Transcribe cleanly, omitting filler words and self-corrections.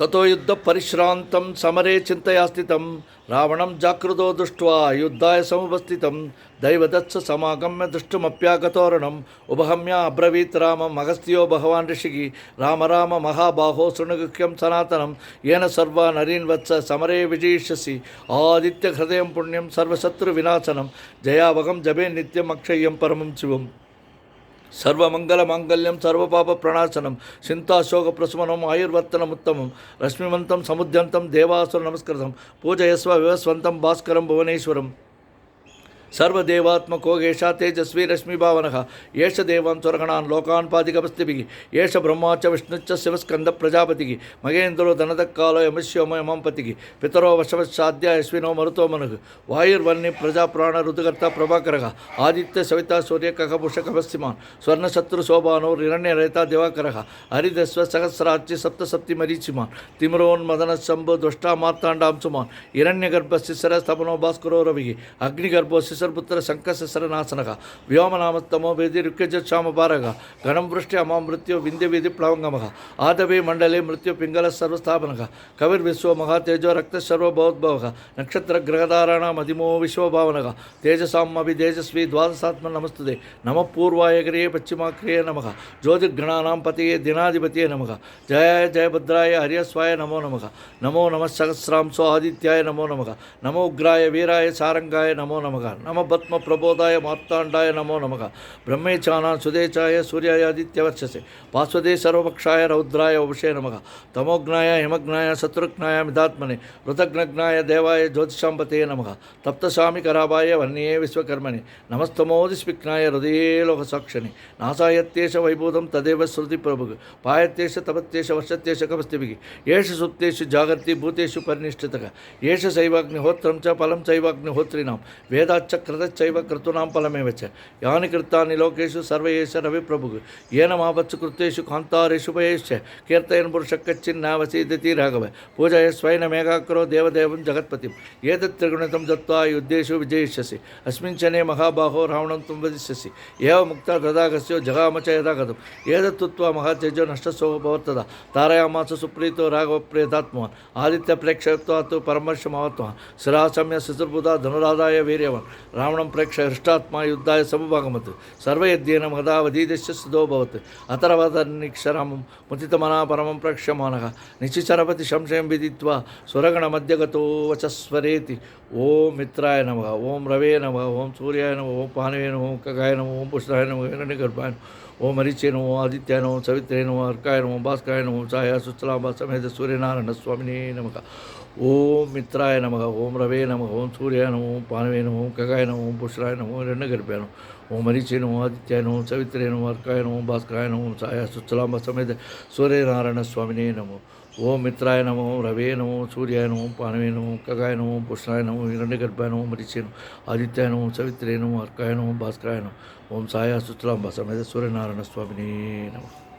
ततो युद्धपरिश्रान्तं समरे चिन्तया स्थितं रावणं जागृतो दृष्ट्वा युद्धाय समुपस्थितं दैवदत्स समागम्य दृष्टुमप्यागतोरणम् उपगम्य अब्रवीत् रामम् अगस्त्यो भगवान् ऋषिः राम राम महाबाहो शृणुगुह्यं सनातनं येन सर्वा नरीन् वत्स समरे विजयिष्यसि आदित्यहृदयं पुण्यं सर्वशत्रुविनाशनं जयावगं जपे नित्यम् अक्षय्यं परमं शिवम् सर्वमंगलमांगल्यं सर्वपापप्रणाशनं चिंताशोकप्रशमनम् आयुर्वर्तनमुत्तमं रश्मिमन्तं समुद्यन्तं देवासुरनमस्कृतं पूजयस्व विवस्वन्तं भास्करं भुवनेश्वरं सर्वदेवात्मको येषा तेजस्वी रश्मिभावनः येष देवान् स्वर्गणान् लोकान् पादिकपस्तिभिः येष ब्रह्मा च विष्णुश्च शिवस्कन्दप्रजापतिः महेन्द्रो धनदक्कालो यमस्योमो यमंपतिः पितरो वशवशाद्य अश्विनो मरुतो मनुः वायुर्वन्नि प्रजाप्राणऋतुकर्ता प्रभाकरः आदित्य सविता सूर्य कखपुषकपस्तिमान् स्वर्णशत्रुशोभानो हिरण्यरेता दिवाकरः हरिदस्व सहस्राच्य सप्तसप्तिमरीचिमान् तिमिरोन्मदनशम्भो द्रष्टा मार्ताण्डांशुमान् हिरण्यगर्भशिशिरस्तपनो भास्करो रविः अग्निगर्भो पुत्र शंकशस्त्रनाशनः व्योमनामस्तमो वेदिरुक्यजामपारः गणं वृष्टि अमां मृत्यो विंध्यविधि प्लवंगमः आदवे मंडले मृत्यु पिंगल सर्वस्थापनः कविर्विश्व महातेजो रक्त सर्वभवद्भवः नक्षत्रग्रहधाराणाम् अधिमो विश्वभावनः तेजसाम् अभितेजस्वी द्वादशात्मन् नमस्तुते नमः पूर्वाय पश्चिमाग्रये नमः ज्योतिर्गणानां पतये दिनाधिपतये नमः जय जय भद्राय हर्यस्वाय नमो नमः नमो नमः सहस्रांशो आदित्याय नमो नमः नमो उग्राय वीराय सारंगाय नमो नमः नमः पद्म प्रबोधाय मार्तांडाय नमो नमः ब्रह्मेचानां सुदेचाय सूर्याय आदित्यवर्चसे पार्श्वदे सर्वपक्षाय रौद्राय वपुषे नमः तमोग्नाय हिमग्नाय शत्रुघ्नाय मिदात्मने ऋतघ्नग्नाय देवाय ज्योतिषांपते नमः तप्तशामि कराभाय वन्ये विश्वकर्मणे नमस्तमोदिस्विघ्नाय हृदये लोकसाक्षिणे नासायत्येष वैभूतं तदेव श्रुतिप्रभुः पायत्येष तपत्येष वर्षत्येष कपस्तिभिः येष सुप्तेषु जागर्ति भूतेषु परिनिष्ठितः येष शैवाग्निहोत्रं च फलं चैवाग्निहोत्रिणां वेदाच्च कृतच्चैव क्रतूनां फलमेव च यानि कृतानि लोकेषु सर्व एष रविप्रभुः येन मावत्सु कृतेषु कान्तारेषु भयेश्च कीर्तयन् पुरुषकच्चिन्नावसीदति राघव पूजय स्वयनमेकाग्रो देवदेवं जगत्पतिम् एतत् त्रिगुणितं दत्त्वा युद्धेषु विजयिष्यसि अस्मिन् क्षणे महाबाहो रावणं त्वं वदिष्यसि एव मुक्ता तदागस्यो जगाम च यदा गतम् एतत्तुत्वा महातेजो नष्टसो भवत्तदा तारयामास सुप्रीतो राघवप्रियतात्मवान् आदित्यप्रेक्षयत्वा तु परमर्षमवत्वान् शिरासम्य शिशुर्बुधा धनुराधाय वीर्यवान् रावणं प्रेक्ष्य हृष्टात्मा युद्धाय समुपगमत् सर्वयज्ञेन महदावधीदस्य सिद्धो भवत् अतर्वतन्निक्षरं मुदितमना परमं प्रक्ष्यमाणः निशिचरपति संशयं विदित्वा सुरगणमध्यगतो वचस्वरेति ओम मित्राय नमः ओम रवे नमः ओम सूर्याय नमः ओम पानवे नमः ओम कगाय नमः ओम पुष्टाय नमः हिरण्यगर्भाय ओम हरिचे नमो आदित्याय नमो सवित्रे नमो अर्काय नमो भास्कराय नमो छाया सुचलांबा समेत सूर्यनारायण स्वामिने नमः ओम मित्राय नमः ओम रवे नमः ओम सूर्याय नमो ओम पानवे नमो ओम कगाय नमो ओम पुष्टाय नमो हिरण्यगर्भाय नमो ओम हरिचे नमो आदित्याय नमो सवित्रे नमो अर्काय नमो भास्कराय नमो छाया सुचलांबा समेत सूर्यनारायण स्वामिने नमः ओम मित्राय नमो रवे नमो सूर्याय नमो पानवे नमो कगाय नमो पुष्टाय नमो हिरण्यगर्भाय नमो मरीचे नमो आदित्याय नमो सवित्रे नमो अर्काय नमो भास्कराय नमो ओम साया सुतलांबा समेत सूर्यनारायण स्वामिने नमः।